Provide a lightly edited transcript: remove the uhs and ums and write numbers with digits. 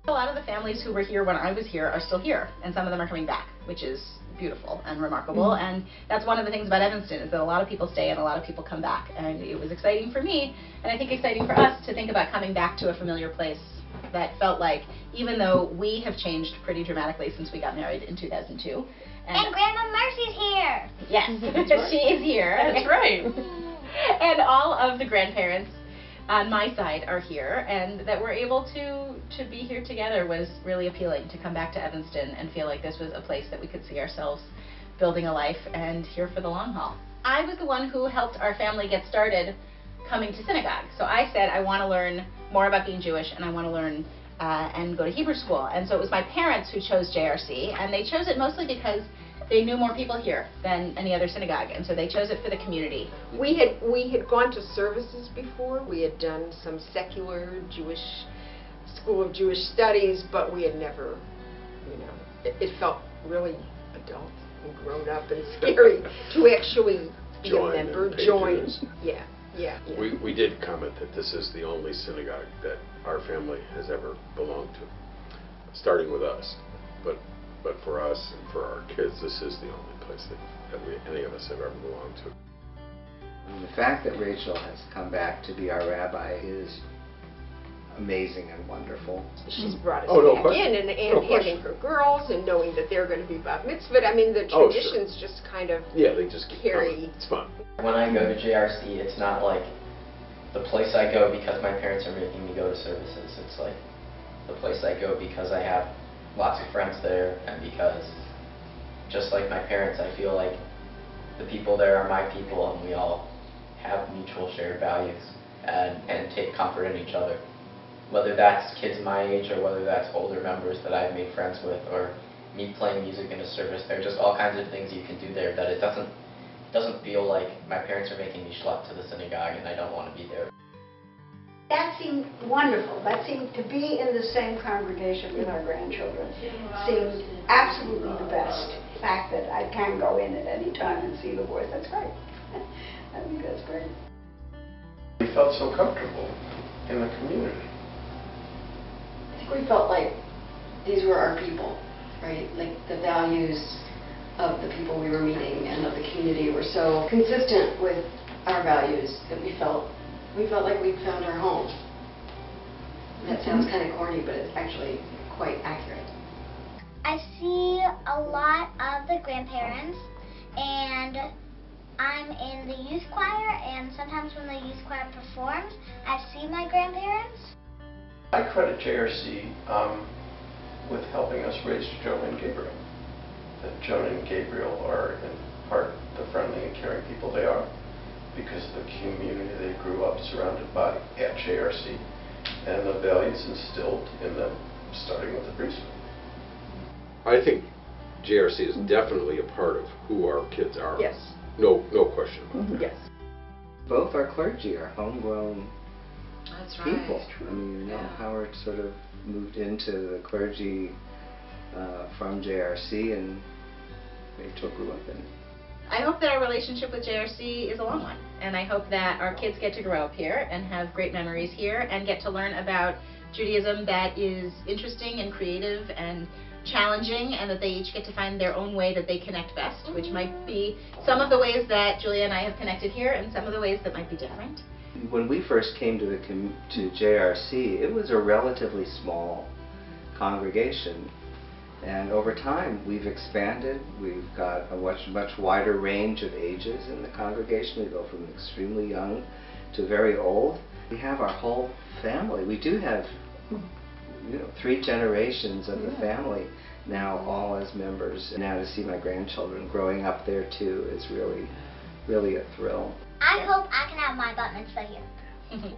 A lot of the families who were here when I was here are still here, and some of them are coming back, which is beautiful and remarkable. And that's one of the things about Evanston, is that a lot of people stay and a lot of people come back. And it was exciting for me, and I think exciting for us, to think about coming back to a familiar place that felt like, even though we have changed pretty dramatically since we got married in 2002. And Grandma Marcie's here! Yes, right. She is here. That's right. And all of the grandparents on my side are here, and that we're able to be here together was really appealing, to come back to Evanston and feel like this was a place that we could see ourselves building a life and here for the long haul. I was the one who helped our family get started coming to synagogue. So I said, I want to learn more about being Jewish, and I want to learn and go to Hebrew school. And so it was my parents who chose JRC, and they chose it mostly because they knew more people here than any other synagogue, and so they chose it for the community. We had gone to services before. We had done some secular Jewish School of Jewish Studies, but we had never, it felt really adult and grown up and scary to actually be a member, join. Yeah. We did comment that this is the only synagogue that our family has ever belonged to, starting with us. But for us and for our kids, this is the only place that any of us have ever belonged to. And the fact that Rachel has come back to be our rabbi is amazing and wonderful. She's brought us back in, and having her girls, and knowing that they're going to be bat mitzvah. I mean, the traditions just kind of they just carry. It's fun. When I go to JRC, it's not like the place I go because my parents are making me go to services. It's like the place I go because I have lots of friends there, and because, just like my parents, I feel like the people there are my people, and we all have mutual shared values and take comfort in each other. Whether that's kids my age or whether that's older members that I've made friends with, or me playing music in a service, there are just all kinds of things you can do there that it doesn't feel like my parents are making me schlep to the synagogue and I don't want to be there. That seemed wonderful. That seemed to be in the same congregation with our grandchildren. Seemed absolutely the best. The fact that I can go in at any time and see the boys, that's great. I think that's great. We felt so comfortable in the community. I think we felt like these were our people, right? Like the values of the people we were meeting and of the community were so consistent with our values that we felt like we'd found our home. That sounds kind of corny, but it's actually quite accurate. I see a lot of the grandparents, and I'm in the youth choir, and sometimes when the youth choir performs, I see my grandparents. I credit JRC with helping us raise Jonah and Gabriel. That Jonah and Gabriel are in part the friendly and caring people they are because of the community they grew up surrounded by at JRC and the values instilled in them starting with the priesthood. I think JRC is definitely a part of who our kids are. Yes. No question about that. Yes. Both our clergy are homegrown people. True. I mean, Howard sort of moved into the clergy from JRC, and Rachel grew up in it. I hope that our relationship with JRC is a long one, and I hope that our kids get to grow up here and have great memories here and get to learn about Judaism that is interesting and creative and challenging, and that they each get to find their own way that they connect best, which might be some of the ways that Julia and I have connected here and some of the ways that might be different. When we first came to JRC, it was a relatively small congregation. And over time, we've expanded. We've got a much wider range of ages in the congregation. We go from extremely young to very old. We have our whole family. We do have, 3 generations of the family now, all as members. And now to see my grandchildren growing up there too is really, really a thrill. I hope I can have my bat mitzvah here.